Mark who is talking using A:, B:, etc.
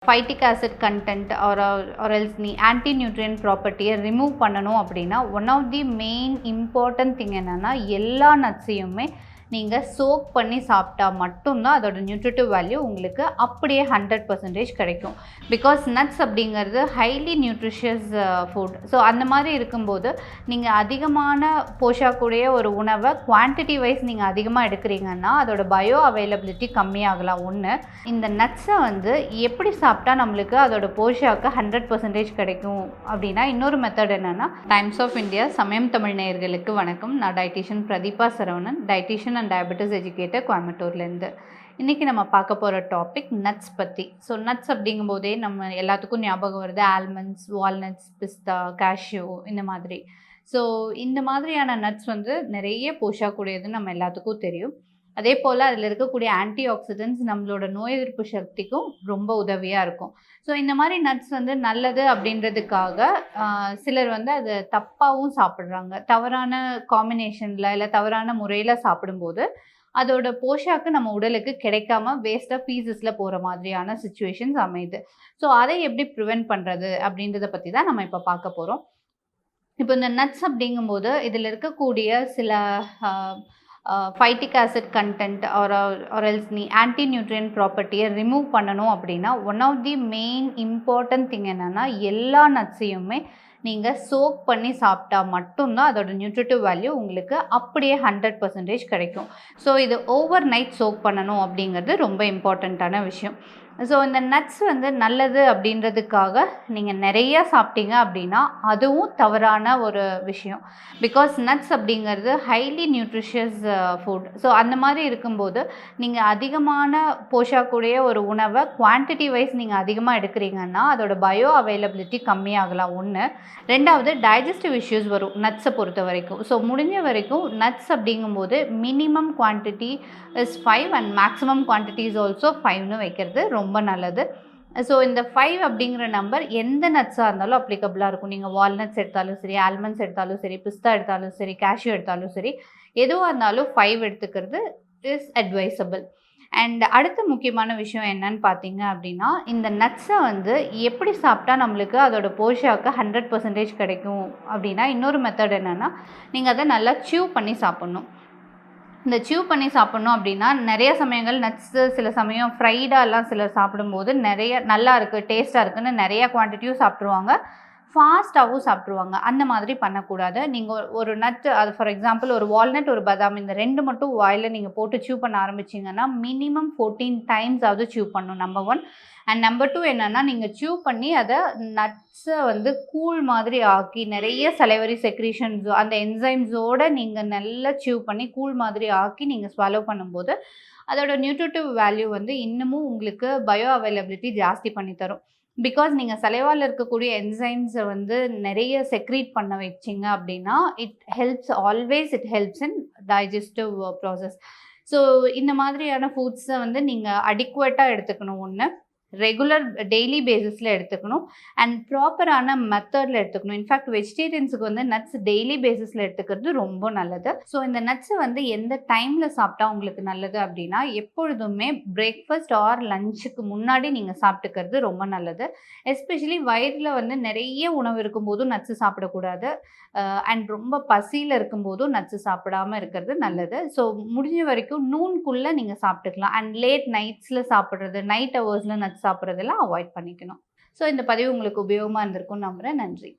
A: ஃபைட்டிக் acid content or else நீ anti nutrient ப்ராப்பர்ட்டியை remove பண்ணணும் அப்படின்னா one of the main important thing என்னென்னா எல்லா நட்ஸையுமே நீங்கள் சோக் பண்ணி சாப்பிட்டா மட்டும்தான் அதோட நியூட்ரிட்டிவ் வேல்யூ உங்களுக்கு அப்படியே 100% கிடைக்கும். பிகாஸ் நட்ஸ் அப்படிங்கிறது ஹைலி நியூட்ரிஷியஸ் ஃபுட். ஸோ அந்த மாதிரி இருக்கும்போது நீங்கள் அதிகமான போஷாக்குடைய ஒரு உணவை குவான்டிட்டி வைஸ் நீங்கள் அதிகமாக எடுக்கிறீங்கன்னா அதோட பயோ அவைலபிலிட்டி கம்மியாகலாம். ஒன்று, இந்த நட்ஸை எப்படி சாப்பிட்டா நம்மளுக்கு அதோட போஷாக்கு 100% கிடைக்கும் அப்படின்னா இன்னொரு மெத்தட் என்னென்னா, டைம்ஸ் ஆஃப் இந்தியா சமயம் தமிழ் நேயர்களுக்கு வணக்கம். நான் dietitian Pradeepa Saravanan, dietitian and diabetes educator, கோயம்புத்தூர்லேருந்து. இன்றைக்கி நம்ம பார்க்க போகிற டாபிக் நட்ஸ் பற்றி. ஸோ நட்ஸ் அப்படிங்கும்போதே நம்ம எல்லாத்துக்கும் ஞாபகம் வருது ஆல்மண்ட்ஸ், வால்நட்ஸ், பிஸ்தா, கேஷ்யூ இந்த மாதிரி. ஸோ இந்த மாதிரியான நட்ஸ் நிறைய போஷாக்கூடியதுன்னு நம்ம எல்லாத்துக்கும் தெரியும். அதே போல் அதில் இருக்கக்கூடிய ஆன்டி ஆக்சிடென்ட்ஸ் நம்மளோட நோய் எதிர்ப்பு சக்திக்கும் ரொம்ப உதவியாக இருக்கும். ஸோ இந்த மாதிரி நட்ஸ் நல்லது அப்படின்றதுக்காக சிலர் அதை தப்பாகவும் சாப்பிட்றாங்க. தவறான காம்பினேஷனில் இல்லை தவறான முறையில் சாப்பிடும்போது அதோட போஷாக்கு நம்ம உடலுக்கு கிடைக்காம வேஸ்ட்டாக பீசஸில் போகிற மாதிரியான சுச்சுவேஷன்ஸ் அமையுது. ஸோ அதை எப்படி ப்ரிவென்ட் பண்ணுறது அப்படின்றத பற்றி தான் நம்ம இப்போ பார்க்க போகிறோம். இப்போ இந்த நட்ஸ் அப்படிங்கும்போது இதில் இருக்கக்கூடிய சில phytic acid content or else நீ ஆன்டி நியூட்ரியன்ட் ப்ராப்பர்ட்டியை ரிமூவ் பண்ணணும் அப்படின்னா one of the main important thing என்னென்னா எல்லா நட்ஸையுமே நீங்கள் சோக் பண்ணி சாப்பிட்டா மட்டும்தான் அதோட நியூட்ரிட்டிவ் வேல்யூ உங்களுக்கு அப்படியே 100% கிடைக்கும். ஸோ இது ஓவர் நைட் சோக் பண்ணணும் அப்படிங்கிறது ரொம்ப இம்பார்ட்டண்ட்டான விஷயம். ஸோ இந்த நட்ஸ் நல்லது அப்படின்றதுக்காக நீங்கள் நிறையா சாப்பிட்டீங்க அப்படின்னா அதுவும் தவறான ஒரு விஷயம். பிகாஸ் நட்ஸ் அப்படிங்கிறது ஹைலி நியூட்ரிஷியஸ் ஃபுட். ஸோ அந்த மாதிரி இருக்கும்போது நீங்கள் அதிகமான போஷாக்குடைய ஒரு உணவை குவான்டிட்டி வைஸ் நீங்கள் அதிகமாக எடுக்கிறீங்கன்னா அதோட பயோ அவைலபிலிட்டி கம்மியாகலாம். ஒன்று, ரெண்டாவது டைஜஸ்டிவ் இஷ்யூஸ் வரும் நட்ஸை பொறுத்த வரைக்கும். ஸோ முடிஞ்ச வரைக்கும் நட்ஸ் அப்படிங்கும்போது minimum quantity is 5 and maximum quantity is also 5ன்னு வைக்கிறது ரொம்ப நல்லது. ஸோ இந்த 5 அப்படிங்கிற நம்பர் எந்த நட்ஸாக இருந்தாலும் அப்ளிகபிளாக இருக்கும். நீங்கள் வால்நட்ஸ் எடுத்தாலும் சரி, ஆல்மண்ட்ஸ் எடுத்தாலும் சரி, பிஸ்தா எடுத்தாலும் சரி, கேஷ்யூ எடுத்தாலும் சரி, எதுவாக இருந்தாலும் 5 எடுத்துக்கிறது இஸ் அட்வைசபிள். அண்ட் அடுத்த முக்கியமான விஷயம் என்னன்னு பார்த்தீங்க அப்படின்னா, இந்த நட்ஸை எப்படி சாப்பிட்டா நம்மளுக்கு அதோட போஷாக்கு 100% கிடைக்கும் அப்படின்னா இன்னொரு மெத்தட் என்னென்னா, நீங்கள் அதை நல்லா சியூ பண்ணி சாப்பிட்ணும். இந்த சியூ பண்ணி சாப்பிட்ணும் அப்படின்னா நிறைய சமயங்கள் நட்ஸு சில சமயம் ஃப்ரைடாலாம் சிலர் சாப்பிடும்போது நிறைய நல்லா இருக்குது, டேஸ்ட்டாக இருக்குதுன்னு நிறையா குவான்டிட்டியும் சாப்பிட்ருவாங்க, ஃபாஸ்ட்டாகவும் சாப்பிட்ருவாங்க. அந்த மாதிரி பண்ணக்கூடாது. நீங்கள் ஒரு நட்டு, அது ஃபார் எக்ஸாம்பிள் ஒரு வால்நட், ஒரு பாதாம், இந்த 2 மட்டும் வாயில் நீங்கள் போட்டு சியூ பண்ண ஆரம்பிச்சிங்கன்னா மினிமம் 14 டைம்ஸ் ஆவது சியூ பண்ணணும், நம்பர் 1. அண்ட் நம்பர் 2 என்னென்னா, நீங்கள் சியூ பண்ணி அதை நட்ஸை கூல் மாதிரி ஆக்கி நிறைய சலைவரி செக்ரீஷன்ஸ் அந்த என்சைம்ஸோடு நீங்கள் நல்லா சியூ பண்ணி கூல் மாதிரி ஆக்கி நீங்கள் ஸ்வாலோ பண்ணும்போது அதோட நியூட்ரிட்டிவ் வேல்யூ இன்னமும் உங்களுக்கு பயோ அவைலபிலிட்டி ஜாஸ்தி பண்ணி தரும். பிகாஸ் நீங்கள் சலைவாவில் இருக்கக்கூடிய என்சைம்ஸை நிறைய செக்ரீட் பண்ண வச்சிங்க அப்படின்னா it helps in digestive process. So இந்த மாதிரியான ஃபுட்ஸை நீங்கள் அடிக்குவேட்டாக எடுத்துக்கணும். ஒன்று, ரெகுலர் டெய்லி பேசிஸில் எடுத்துக்கணும் அண்ட் ப்ராப்பரான மெத்தடில் எடுத்துக்கணும். இன்ஃபேக்ட் வெஜிடேரியன்ஸுக்கு நட்ஸ் டெய்லி பேசிஸில் எடுத்துக்கிறது ரொம்ப நல்லது. ஸோ இந்த நட்ஸை எந்த டைமில் சாப்பிட்டா உங்களுக்கு நல்லது அப்படின்னா, எப்பொழுதுமே பிரேக்ஃபாஸ்ட் ஆர் லஞ்சுக்கு முன்னாடி நீங்கள் சாப்பிட்டுக்கிறது ரொம்ப நல்லது. எஸ்பெஷலி வயிறில் நிறைய உணவு இருக்கும்போதும் நட்ஸு சாப்பிடக்கூடாது. அண்ட் ரொம்ப பசியில் இருக்கும்போதும் நட்ஸு சாப்பிடாமல் இருக்கிறது நல்லது. ஸோ முடிஞ்ச வரைக்கும் நூன்குள்ளே நீங்கள் சாப்பிட்டுக்கலாம். அண்ட் லேட் நைட்ஸில் சாப்பிட்றது, நைட் ஹவர்ஸில் நட்ஸ் சாப்பிட்றதெல்லாம் அவாய்ட் பண்ணிக்கணும். ஸோ இந்த பதிவு உங்களுக்கு உபயோகமாக இருந்திருக்கும்னு நம்புகிறேன். நன்றி.